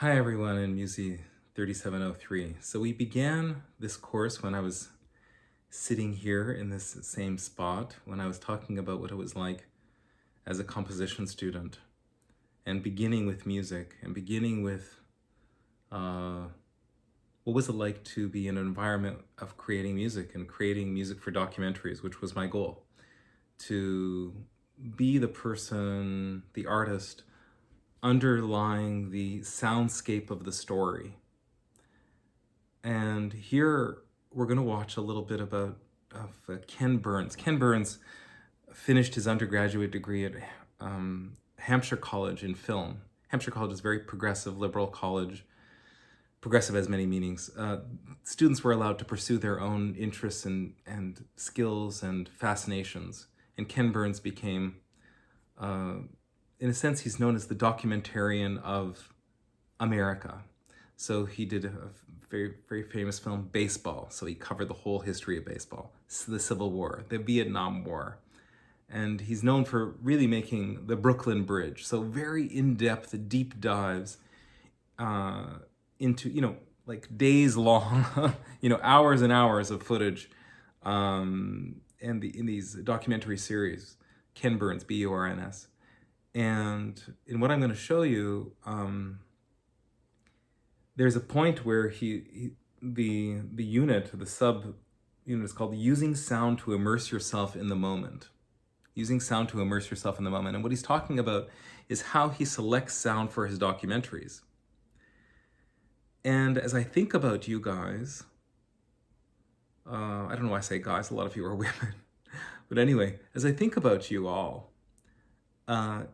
Hi everyone in Musi 3703. So we began this course when I was sitting here in this same spot when I was talking about what it was like as a composition student and beginning with music and beginning with uh, what was it like to be in an environment of creating music and creating music for documentaries, which was my goal, to be the person, the artist underlying the soundscape of the story. And here we're going to watch a little bit of Ken Burns. Ken Burns finished his undergraduate degree at Hampshire College in film. Hampshire College is a very progressive, liberal college. Progressive has many meanings. Students were allowed to pursue their own interests and skills and fascinations. And Ken Burns became, in a sense, he's known as the documentarian of America. So he did a very, very famous film, Baseball. So he covered the whole history of baseball, the Civil War, the Vietnam War. And he's known for really making the Brooklyn Bridge. So very in-depth, deep dives into, like days long, hours and hours of footage in these documentary series, Ken Burns, B-U-R-N-S. And in what I'm going to show you, there's a point where the unit, the sub unit is called Using Sound to Immerse Yourself in the Moment. Using sound to immerse yourself in the moment. And what he's talking about is how he selects sound for his documentaries. And as I think about you guys, I don't know why I say guys, a lot of you are women. But anyway, as I think about you all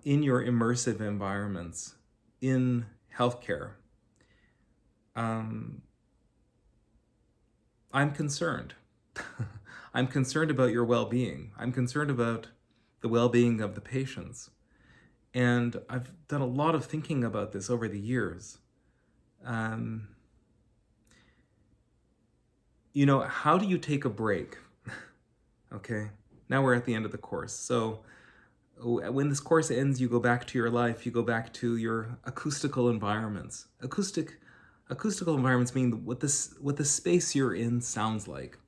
in your immersive environments, in healthcare, I'm concerned. I'm concerned about your well-being. I'm concerned about the well-being of the patients. And I've done a lot of thinking about this over the years. How do you take a break? Okay, now we're at the end of the course. So when this course ends, you go back to your life, you go back to your acoustical environments. Acoustical environments mean what the space you're in sounds like.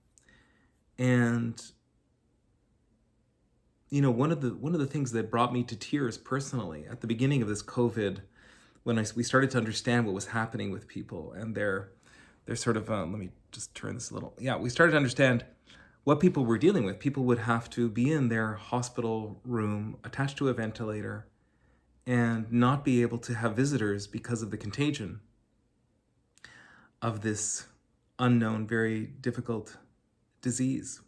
And one of the things that brought me to tears personally at the beginning of this COVID, when we started to understand what was happening with people and their sort of let me just turn this a little. Yeah, we started to understand what people were dealing with. People would have to be in their hospital room attached to a ventilator and not be able to have visitors because of the contagion of this unknown, very difficult disease.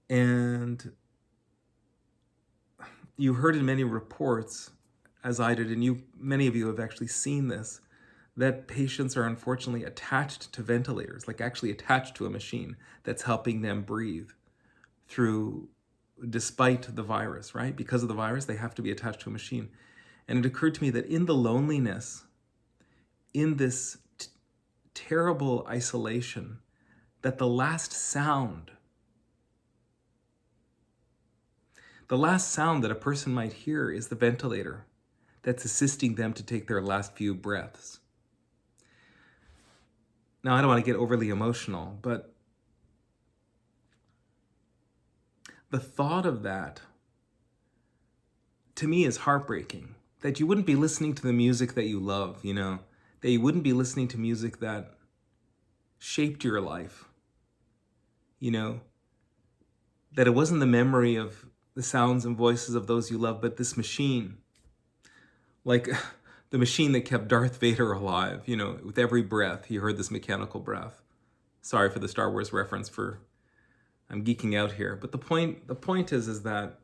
And you heard in many reports, as I did, and many of you have actually seen this, that patients are unfortunately attached to ventilators, like actually attached to a machine that's helping them breathe despite the virus, right? Because of the virus, they have to be attached to a machine. And it occurred to me that in the loneliness, in this terrible isolation, that the last sound that a person might hear is the ventilator that's assisting them to take their last few breaths. Now, I don't want to get overly emotional, but the thought of that, to me, is heartbreaking. That you wouldn't be listening to the music that you love, that you wouldn't be listening to music that shaped your life, that it wasn't the memory of the sounds and voices of those you love, but this machine, like the machine that kept Darth Vader alive, with every breath, he heard this mechanical breath. Sorry for the Star Wars reference, I'm geeking out here. But the point is that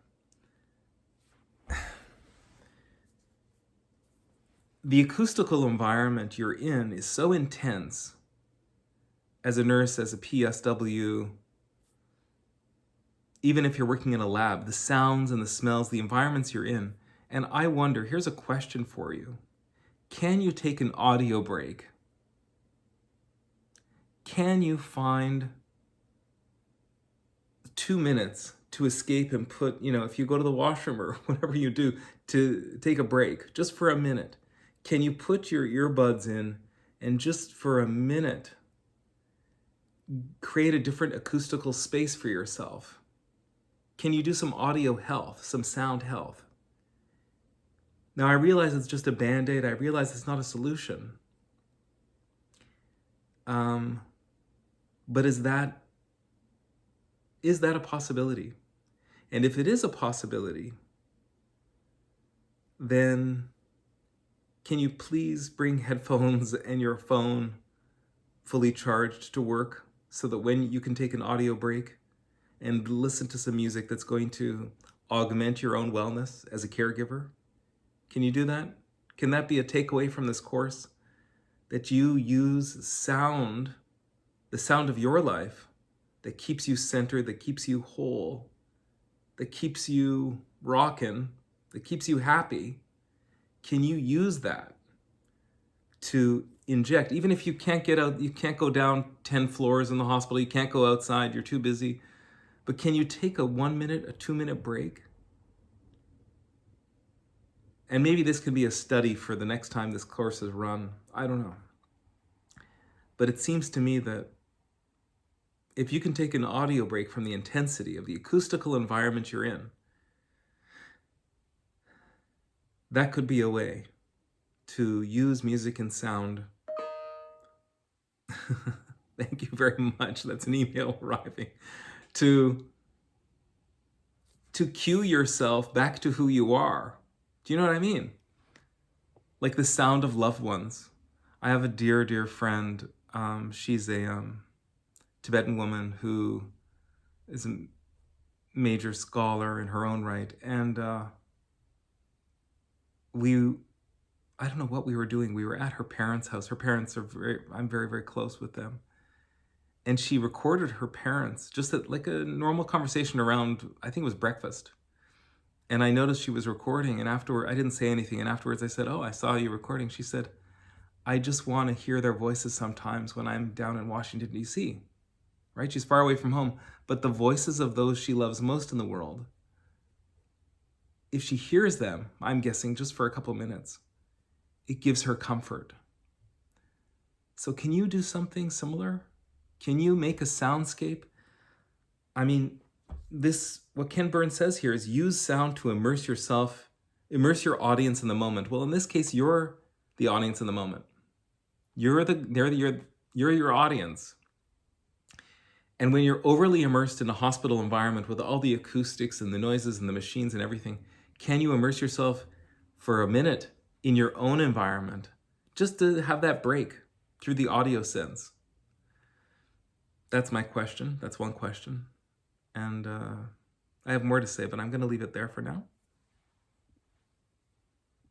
the acoustical environment you're in is so intense as a nurse, as a PSW, even if you're working in a lab, the sounds and the smells, the environments you're in. And I wonder, here's a question for you. Can you take an audio break? Can you find 2 minutes to escape and put, if you go to the washroom or whatever you do, to take a break just for a minute? Can you put your earbuds in and just for a minute create a different acoustical space for yourself? Can you do some audio health, some sound health? Now, I realize it's just a Band-Aid. I realize it's not a solution. But is that a possibility? And if it is a possibility, then can you please bring headphones and your phone fully charged to work so that when you can take an audio break and listen to some music that's going to augment your own wellness as a caregiver? Can you do that? Can that be a takeaway from this course? That you use sound, the sound of your life, that keeps you centered, that keeps you whole, that keeps you rocking, that keeps you happy. Can you use that to inject, even if you can't get out, you can't go down 10 floors in the hospital, you can't go outside, you're too busy, but can you take a 1 minute, a 2 minute break? And maybe this can be a study for the next time this course is run. I don't know. But it seems to me that if you can take an audio break from the intensity of the acoustical environment you're in, that could be a way to use music and sound. Thank you very much. That's an email arriving. To cue yourself back to who you are. Do you know what I mean? Like the sound of loved ones. I have a dear, dear friend. She's a Tibetan woman who is a major scholar in her own right. And I don't know what we were doing. We were at her parents' house. Her parents I'm very, very close with them. And she recorded her parents, just like a normal conversation around, I think it was breakfast. And I noticed she was recording, and afterward, I didn't say anything. And afterwards I said, "Oh, I saw you recording." She said, "I just want to hear their voices sometimes when I'm down in Washington, D.C., right? She's far away from home, but the voices of those she loves most in the world, if she hears them, I'm guessing just for a couple minutes, it gives her comfort." So can you do something similar? Can you make a soundscape? I mean, what Ken Burns says here is use sound to immerse your audience in the moment. Well, in this case, you're the audience in the moment. You're your audience. And when you're overly immersed in a hospital environment with all the acoustics and the noises and the machines and everything, can you immerse yourself for a minute in your own environment just to have that break through the audio sense? That's my question. That's one question. And I have more to say, but I'm going to leave it there for now.